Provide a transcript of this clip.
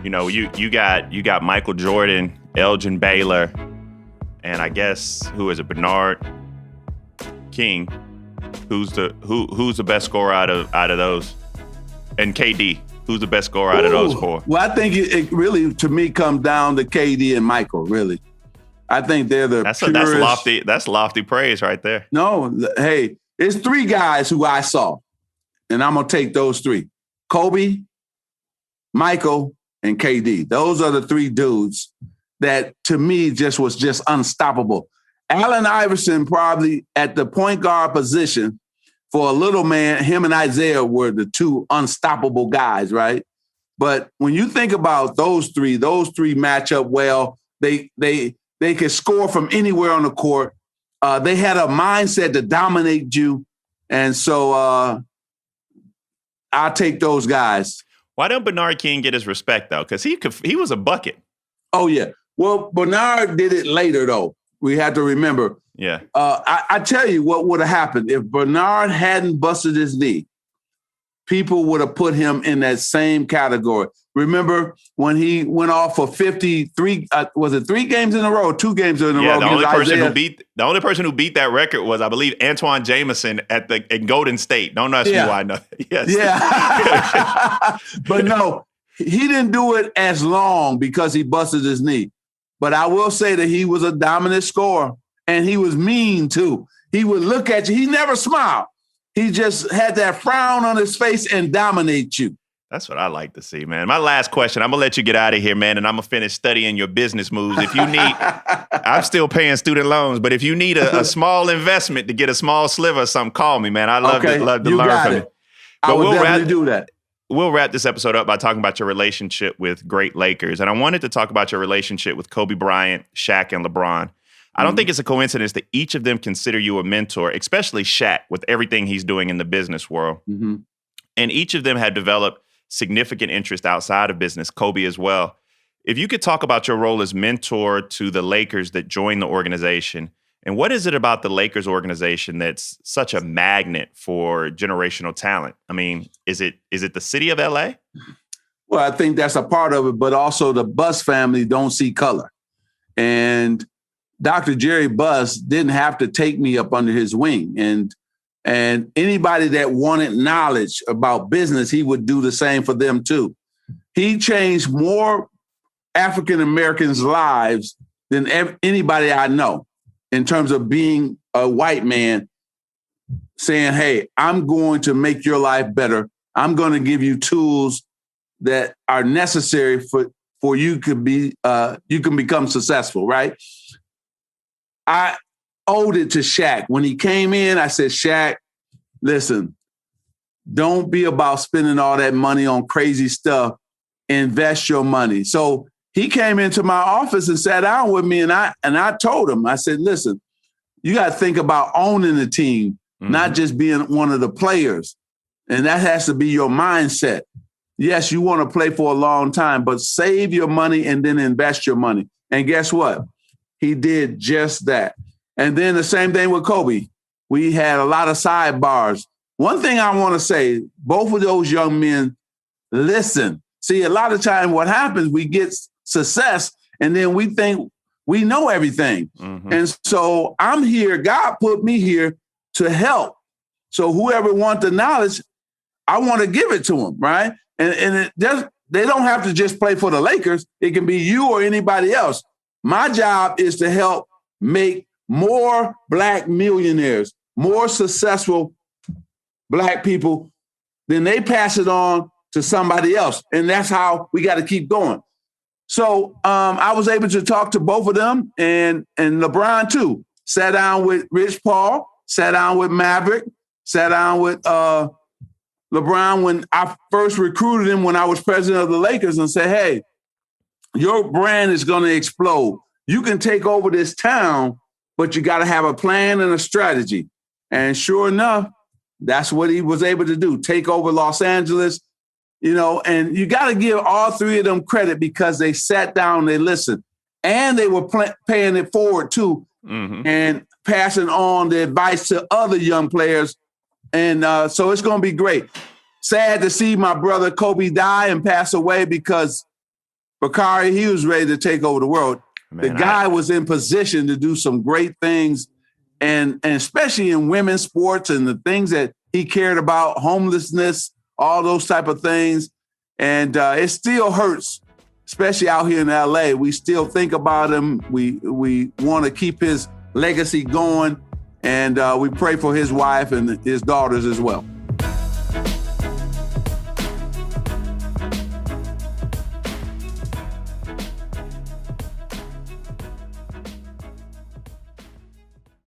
You got Michael Jordan, Elgin Baylor, and I guess who is it? Bernard King. Who's the best scorer out of those? And KD. Who's the best scorer out of those four? Well, I think it really, to me, comes down to KD and Michael. Really, I think they're the purest. That's lofty praise right there. No, hey, it's three guys who I saw, and I'm gonna take those three: Kobe, Michael, and KD. Those are the three dudes that, to me, was just unstoppable. Allen Iverson probably at the point guard position for a little man, him and Isaiah were the two unstoppable guys, right? But when you think about those three match up well. They could score from anywhere on the court. They had a mindset to dominate you. And so I'll take those guys. Why don't Bernard King get his respect, though? Because he was a bucket. Oh, yeah. Well, Bernard did it later, though. We have to remember. Yeah. I tell you what would have happened. If Bernard hadn't busted his knee, people would have put him in that same category. Remember when he went off for 53, was it 3 games in a row, 2 games in a row? Yeah, the only person who beat that record was, I believe, Antoine Jameson in Golden State. Don't ask me why I know. Yes. Yeah. But no, he didn't do it as long because he busted his knee. But I will say that he was a dominant scorer, and he was mean too. He would look at you. He never smiled. He just had that frown on his face and dominate you. That's what I like to see, man. My last question, I'm going to let you get out of here, man, and I'm going to finish studying your business moves. If you need, I'm still paying student loans, but if you need a small investment to get a small sliver or something, call me, man. I'd love to learn from you. I will definitely do that. We'll wrap this episode up by talking about your relationship with great Lakers. And I wanted to talk about your relationship with Kobe Bryant, Shaq, and LeBron. I don't think it's a coincidence that each of them consider you a mentor, especially Shaq with everything he's doing in the business world. Mm-hmm. And each of them had developed significant interest outside of business, Kobe as well. If you could talk about your role as mentor to the Lakers that joined the organization, and what is it about the Lakers organization that's such a magnet for generational talent? I mean, is it the city of LA? Well, I think that's a part of it, but also the Buss family don't see color. And Dr. Jerry Buss didn't have to take me up under his wing. And anybody that wanted knowledge about business, he would do the same for them too. He changed more African Americans' lives than anybody I know in terms of being a white man saying, hey, I'm going to make your life better. I'm going to give you tools that are necessary for you can become successful, right? I owed it to Shaq. When he came in, I said, Shaq, listen, don't be about spending all that money on crazy stuff. Invest your money. So he came into my office and sat down with me, and I told him, I said, listen, you got to think about owning the team, not just being one of the players. And that has to be your mindset. Yes, you want to play for a long time, but save your money and then invest your money. And guess what? He did just that. And then the same thing with Kobe. We had a lot of sidebars. One thing I want to say, both of those young men, listen. See, a lot of time what happens, we get success and then we think we know everything. Mm-hmm. And so I'm here. God put me here to help. So whoever wants the knowledge, I want to give it to them, right? And they don't have to just play for the Lakers. It can be you or anybody else. My job is to help make more Black millionaires, more successful Black people. Then they pass it on to somebody else. And that's how we got to keep going. So I was able to talk to both of them and LeBron too. Sat down with Rich Paul, sat down with Maverick, sat down with LeBron when I first recruited him when I was president of the Lakers and said, hey, your brand is going to explode. You can take over this town, but you got to have a plan and a strategy. And sure enough, that's what he was able to do. Take over Los Angeles, and you got to give all three of them credit because they sat down, they listened, and they were paying it forward too, and passing on the advice to other young players. And so it's going to be great. Sad to see my brother Kobe die and pass away because Bakari, he was ready to take over the world. Man, the guy was in position to do some great things, and especially in women's sports and the things that he cared about, homelessness, all those type of things. And it still hurts, especially out here in LA. We still think about him. We want to keep his legacy going, and we pray for his wife and his daughters as well.